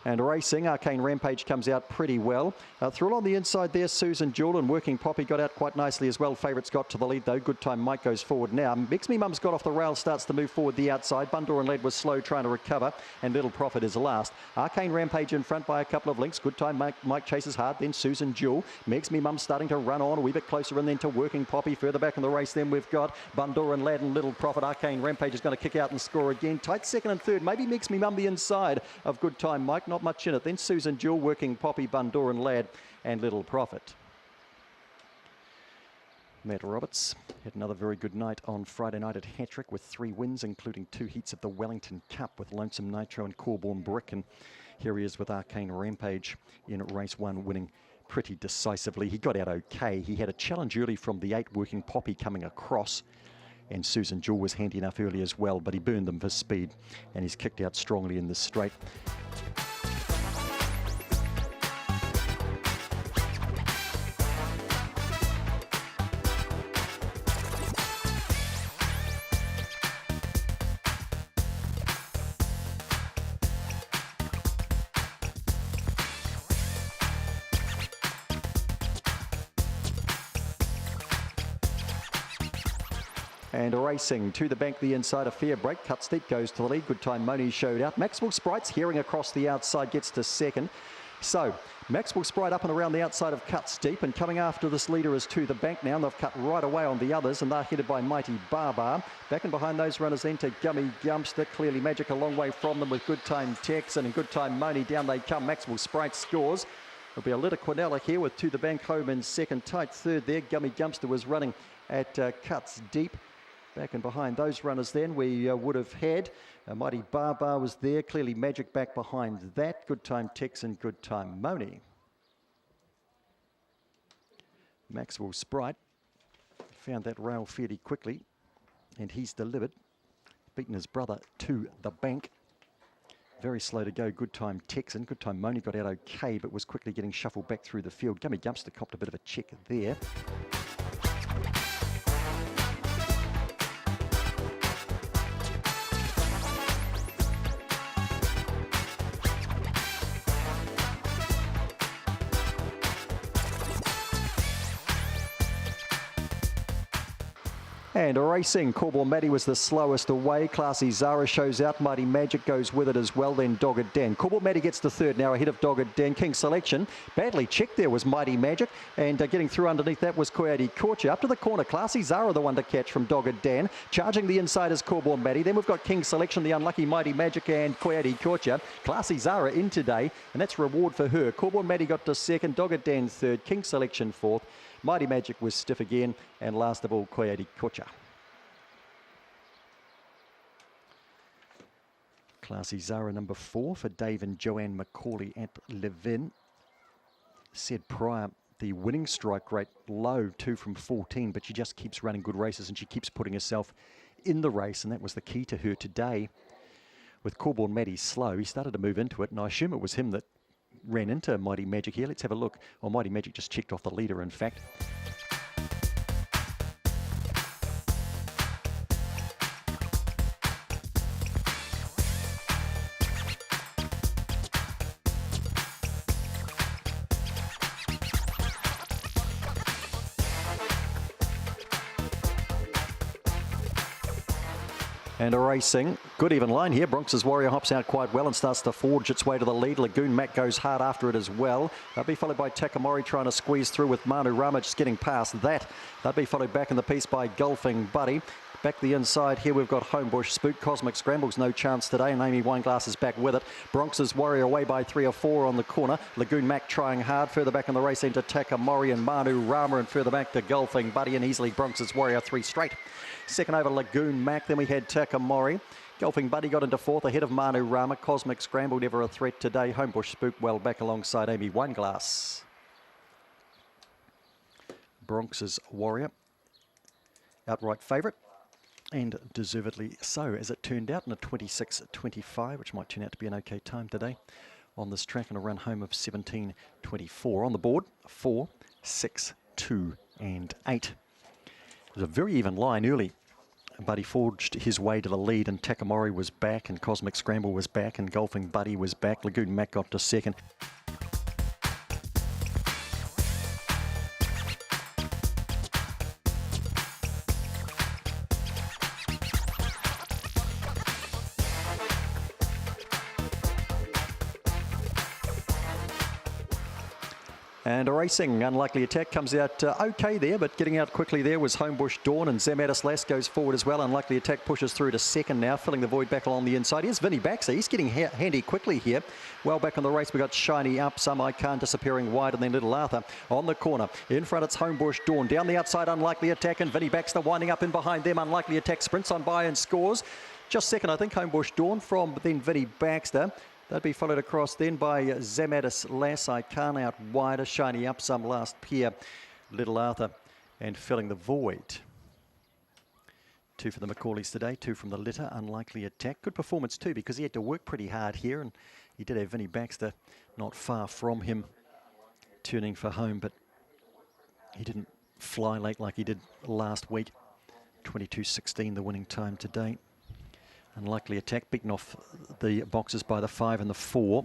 And racing, Arcane Rampage comes out pretty well. Through on the inside there, Susan Jewel and Working Poppy got out quite nicely as well. Favourites got to the lead though. Good Time Mike goes forward now. Mix Me Mum's got off the rail, starts to move forward the outside. Bundor and Led was slow trying to recover, and Little Profit is last. Arcane Rampage in front by a couple of lengths. Good Time Mike chases hard, then Susan Jewel. Mix Me Mum's starting to run on a wee bit closer, and then to Working Poppy. Further back in the race then we've got Bundor and Led and Little Profit. Arcane Rampage is going to kick out and score again. Tight second and third. Maybe Mix Me Mum the inside of Good Time Mike. Not much in it. Then Susan Jewel, Working Poppy, Bundor and Lad, and Little Profit. Matt Roberts had another very good night on Friday night at Hattrick with 3 wins, including 2 heats of the Wellington Cup with Lonesome Nitro and Corborn Brick. And here he is with Arcane Rampage in race 1, winning pretty decisively. He got out okay. He had a challenge early from the 8, Working Poppy, coming across. And Susan Jewel was handy enough early as well, but he burned them for speed. And he's kicked out strongly in this straight. And racing to the bank, the inside, a fair break. Cut Steep goes to the lead. Good Time Moni showed out. Maxwell Sprite's hearing across the outside, gets to second. So Maxwell Sprite up and around the outside of Cut Steep, and coming after this leader is To the Bank now, and they've cut right away on the others, and they're headed by Mighty Barbar. Back and behind those runners then to Gummy Gumpster. Clearly Magic a long way from them with Good Time Texan and Good Time Moni. Down they come. Maxwell Sprite scores. There'll be a Litter Quinella here with To the Bank home in second. Tight third there. Gummy Gumpster was running at Cuts Deep. Back and behind those runners then we would have had Mighty Barbar was there. Clearly Magic back behind that. Good Time Tex and Good Time Moni. Maxwell Sprite found that rail fairly quickly, and he's delivered. Beaten his brother To the Bank. Very slow to go. Good Time Texan. Good Time Moni got out okay, but was quickly getting shuffled back through the field. Gummy Gumpster copped a bit of a check there. And racing, Corborn Matty was the slowest away. Classy Zara shows out. Mighty Magic goes with it as well. Then Dogged Dan. Corborn Matty gets the third now ahead of Dogged Dan. King Selection. Badly checked there was Mighty Magic. And getting through underneath that was Coyote Corcha. Up to the corner. Classy Zara the one to catch from Dogged Dan. Charging the inside is Corborn Matty. Then we've got King Selection, the unlucky Mighty Magic and Coyote Corcha. Classy Zara in today. And that's reward for her. Corborn Matty got to second. Dogged Dan third. King Selection fourth. Mighty Magic was stiff again, and last of all, Coyote Corcha. Classy Zara number 4 for Dave and Joanne McCauley at Levin. Said prior, the winning strike rate low, 2 from 14, but she just keeps running good races and she keeps putting herself in the race, and that was the key to her today. With Corborn Matty slow, he started to move into it, and I assume it was him that ran into Mighty Magic here. Let's have a look. Well, Mighty Magic just checked off the leader, in fact. And a racing, good even line here. Bronxs Warrior hops out quite well and starts to forge its way to the lead. Lagoon Mac goes hard after it as well. They'll be followed by Takamori trying to squeeze through with Manu Rama just getting past that. They'll be followed back in the piece by Golfing Buddy. Back the inside here, we've got Homebush Spook. Cosmic Scrambles, no chance today, and Amy Wineglass is back with it. Bronxs Warrior away by 3 or 4 on the corner. Lagoon Mac trying hard. Further back in the race into Takamori and Manu Rama, and further back to Golfing Buddy, and easily Bronxs Warrior 3 straight. Second over Lagoon Mac, then we had Takamori. Golfing Buddy got into 4th ahead of Manu Rama. Cosmic Scramble, never a threat today. Homebush Spook well back alongside Amy Wineglass. Bronxs Warrior, outright favourite. And deservedly so, as it turned out in a 26.25, which might turn out to be an okay time today on this track, and a run home of 17.24. On the board, 4, 6, 2 and 8. It was a very even line early but he forged his way to the lead, and Takamori was back, and Cosmic Scramble was back, and Golfing Buddy was back. Lagoon Mac got to second. And a racing Unlikely Attack comes out okay there, but getting out quickly there was Homebush Dawn, and Zamatis Lass goes forward as well. Unlikely Attack pushes through to second now, filling the void back along the inside. Here's Vinny Baxter. He's getting handy quickly here. Well back on the race, we got Shiny Up, Some Icon disappearing wide, and then Little Arthur on the corner. In front, it's Homebush Dawn. Down the outside, Unlikely Attack, and Vinny Baxter winding up in behind them. Unlikely Attack sprints on by and scores. Just second, I think, Homebush Dawn from then Vinny Baxter. They'd be followed across then by Zamatis Lass, Icon out wider, Shiny Up Some last pair, Little Arthur, and filling the void. 2 for the Macaulays today, 2 from the litter, Unlikely Attack. Good performance too, because he had to work pretty hard here, and he did have Vinny Baxter not far from him turning for home, but he didn't fly late like he did last week. 22.16 the winning time today. Unlikely Attack beaten off the boxes by the 5 and the 4.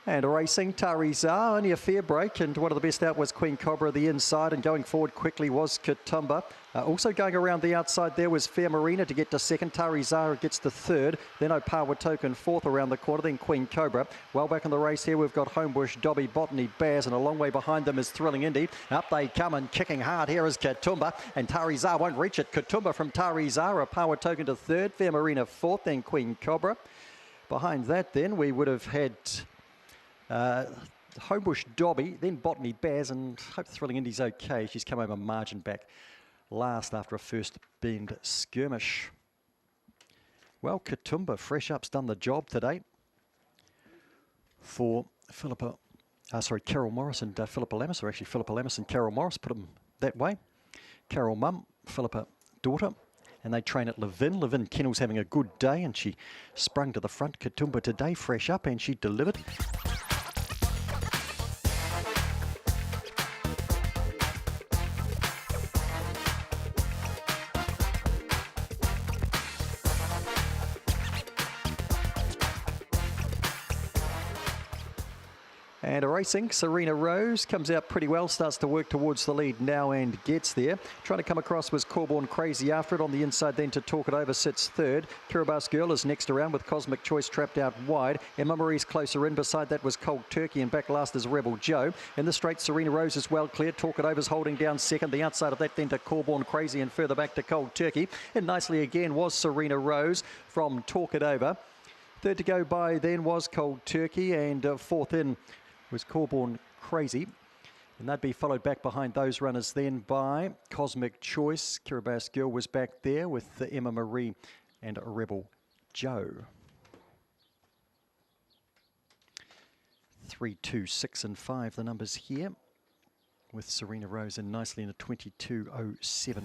And racing, Tari Zara, only a fair break, and one of the best out was Queen Cobra the inside, and going forward quickly was Katoomba. Also going around the outside there was Fair Marina to get to second. Tari Zara gets to third, then Opawa Token fourth around the corner, then Queen Cobra. Well back in the race here, we've got Homebush, Dobby, Botany, Baz, and a long way behind them is Thrilling Indy. Up they come, and kicking hard here is Katoomba, and Tari Zara won't reach it. Katoomba from Tari Zara, Opawa Token to third, Fair Marina fourth, then Queen Cobra. Behind that then we would have had Homebush Dobby, then Botany Baz, and hope Thrilling Indy's okay. She's come over margin back last after a first bend skirmish. Well, Katoomba, fresh up's done the job today for Carol Morris and Philippa Lammis, or actually Philippa Lammis and Carol Morris, put them that way. Carol mum, Philippa daughter, and they train at Levin. Levin Kennel's having a good day, and she sprung to the front. Katoomba today, fresh up, and she delivered. And a racing, Serena Rose comes out pretty well, starts to work towards the lead now and gets there. Trying to come across was Corborn Crazy after it. On the inside then to Talk It Over sits third. Kiribati Girl is next around with Cosmic Choice trapped out wide. Emma Marie's closer in. Beside that was Cold Turkey, and back last is Rebel Joe. In the straight, Serena Rose is well cleared. Talk It Over's holding down second. The outside of that then to Corborn Crazy, and further back to Cold Turkey. And nicely again was Serena Rose from Talk It Over. Third to go by then was Cold Turkey, and fourth in was Corborn Crazy, and they'd be followed back behind those runners then by Cosmic Choice. Kiribati Girl was back there with Emma Marie and Rebel Joe. 3, 2, 6 and 5 the numbers here, with Serena Rose in nicely in a 22.07.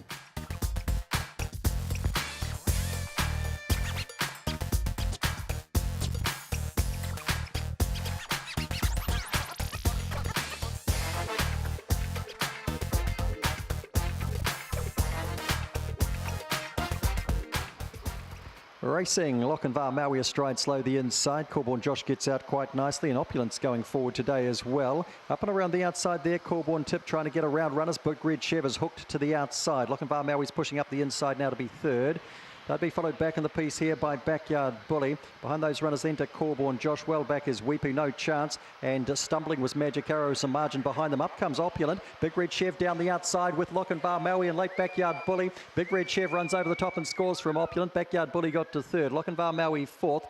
Racing, Lochinvar Maui astride slow the inside. Corborn Josh gets out quite nicely, and Opulence going forward today as well. Up and around the outside there, Corborn Tip trying to get around runners, but Red Chev is hooked to the outside. Lochinvar Maui's pushing up the inside now to be third. They'd be followed back in the piece here by Backyard Bully. Behind those runners then to Corborn Josh. Well back is Weepu, no chance. And stumbling was Magic Arrow, some margin behind them. Up comes Opulent. Big Red Chev down the outside with Lochinvar Maui and late Backyard Bully. Big Red Chev runs over the top and scores from Opulent. Backyard Bully got to third. Lochinvar Maui fourth.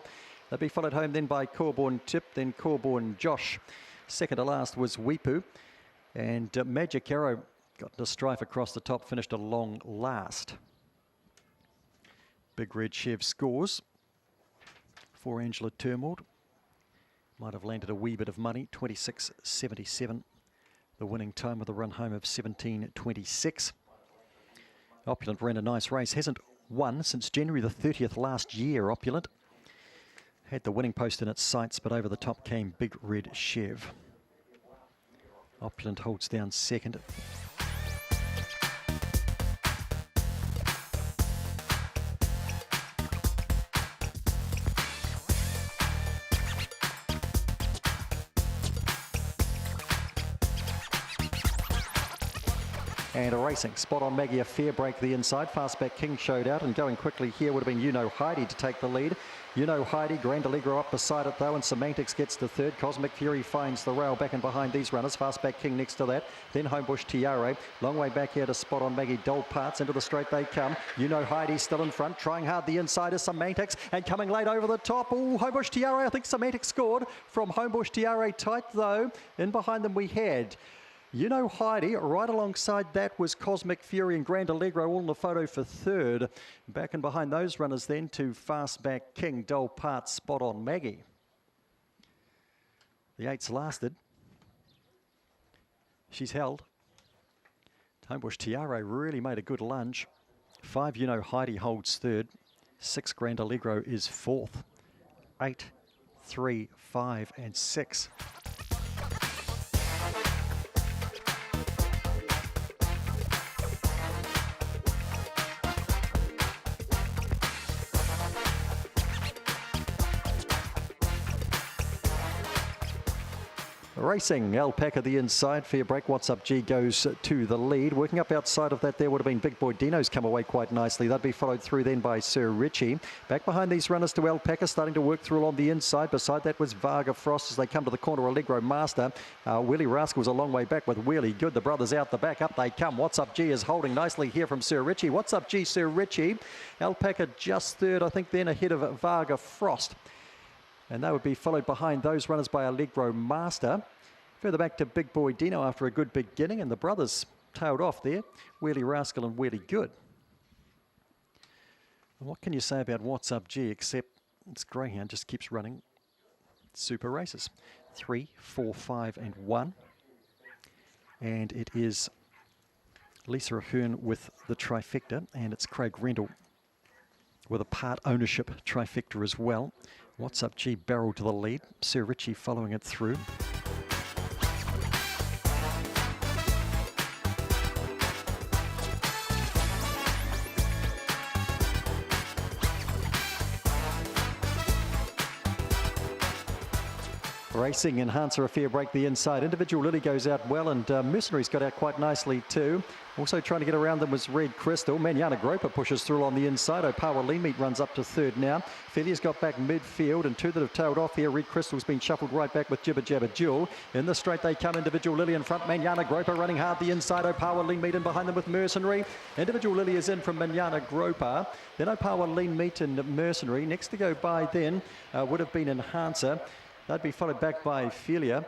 They'd be followed home then by Corborn Tip, then Corborn Josh. Second to last was Weepu. And Magic Arrow got the strife across the top, finished a long last. Big Red Chev scores for Angela Turmold. Might have landed a wee bit of money, 26.77. The winning time with a run home of 17.26. Opulent ran a nice race. Hasn't won since January the 30th last year. Opulent had the winning post in its sights, but over the top came Big Red Chev. Opulent holds down second. And a racing spot on Maggie, a fair break the inside. Fastback King showed out, and going quickly here would have been Heidi to take the lead. Heidi, Grand Allegro up beside it though, and Semantics gets to third. Cosmic Fury finds the rail back and behind these runners. Fastback King next to that. Then Homebush Tiare. Long way back here to spot on Maggie. Dull Parts into the straight they come. Heidi still in front, trying hard the inside is Semantics, and coming late over the top. Oh, Homebush Tiare, I think Semantics scored from Homebush Tiare tight though. In behind them we had Heidi, right alongside that was Cosmic Fury and Grand Allegro, all in the photo for third. Back and behind those runners then to Fastback King, Dull Parts, spot on Maggie. The eights lasted. She's held. Homebush Tiare really made a good lunge. 5 Heidi holds third. 6 Grand Allegro is fourth. 8, 3, 5 and 6. Racing, Alpaca the inside, fair break. What's Up G goes to the lead. Working up outside of that there would have been Big Boy Dino's come away quite nicely. They'd be followed through then by Sir Richie. Back behind these runners to Alpaca, starting to work through along the inside. Beside that was Varga Frost as they come to the corner. Allegro Master. Wheelie Rascal was a long way back with Wheelie Good. The brothers out the back, up they come. What's Up G is holding nicely here from Sir Richie. What's Up G, Sir Richie. Alpaca just third, I think, then ahead of Varga Frost. And they would be followed behind those runners by Allegro Master. Further back to Big Boy Dino after a good beginning, and the brothers tailed off there. Wheelie Rascal and Wheelie Good. What can you say about What's Up G, except it's Greyhound, just keeps running super races. 3, 4, 5 and 1. And it is Lisa Ahern with the trifecta, and it's Craig Rendell with a part ownership trifecta as well. What's Up G barrel to the lead. Sir Richie following it through. Racing Enhancer, a fair break the inside. Individual Lily goes out well, and Mercenaries got out quite nicely too. Also trying to get around them was Red Crystal. Manana Groper pushes through on the inside. Opawa Lean Meat runs up to third now. Felia's got back midfield, and 2 that have tailed off here. Red Crystal's been shuffled right back with Jibba Jabba Jewel. In the straight they come. Individual Lily in front. Manana Groper running hard the inside. Opawa Lean Meat in behind them with Mercenary. Individual Lily is in from Manana Groper. Then Opawa Lean Meat and Mercenary. Next to go by then would have been Enhancer. They'd be followed back by Felia.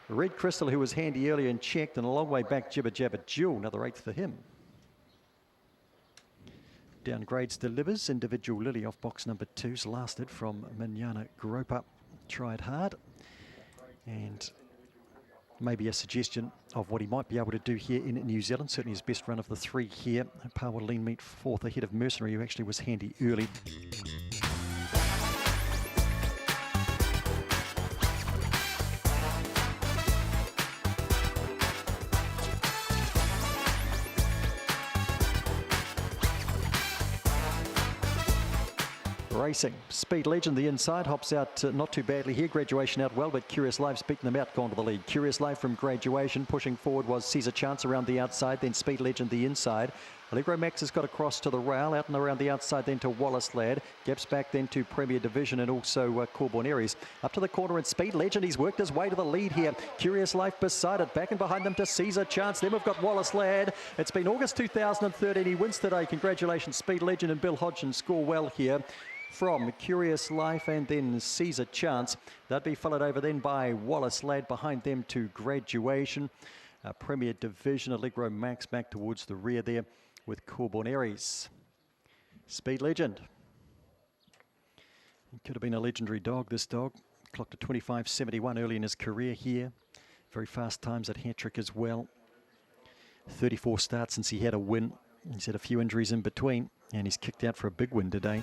Red Crystal, who was handy earlier and checked, and a long way back Jibba Jabba Jewel, another 8th for him. Downgrades delivers. Individual Lily off box number 2's lasted from Manana Groper. Tried hard. And maybe a suggestion of what he might be able to do here in New Zealand. Certainly his best run of the 3 here. Power Lean Meat 4th ahead of Mercenary, who actually was handy early. Racing. Speed Legend, the inside, hops out not too badly here. Graduation out well, but Curious Life beating them out, gone to the lead. Curious Life from Graduation. Pushing forward was Caesar Chance around the outside, then Speed Legend the inside. Allegro Max has got across to the rail, out and around the outside then to Wallace Lad. Gaps back then to Premier Division and also Corborn Aries. Up to the corner and Speed Legend, he's worked his way to the lead here. Curious Life beside it, back and behind them to Caesar Chance. Then we've got Wallace Lad. It's been August 2013, he wins today. Congratulations, Speed Legend and Bill Hodgson score well here from Curious Life and then Caesar Chance. They'd be followed over then by Wallace Lad, behind them to Graduation. Premier Division, Allegro Max back towards the rear there with Corborn Aries. Speed Legend. It could have been a legendary dog, this dog. Clocked a 25.71 early in his career here. Very fast times at Hattrick as well. 34 starts since he had a win. He's had a few injuries in between. And he's kicked out for a big win today.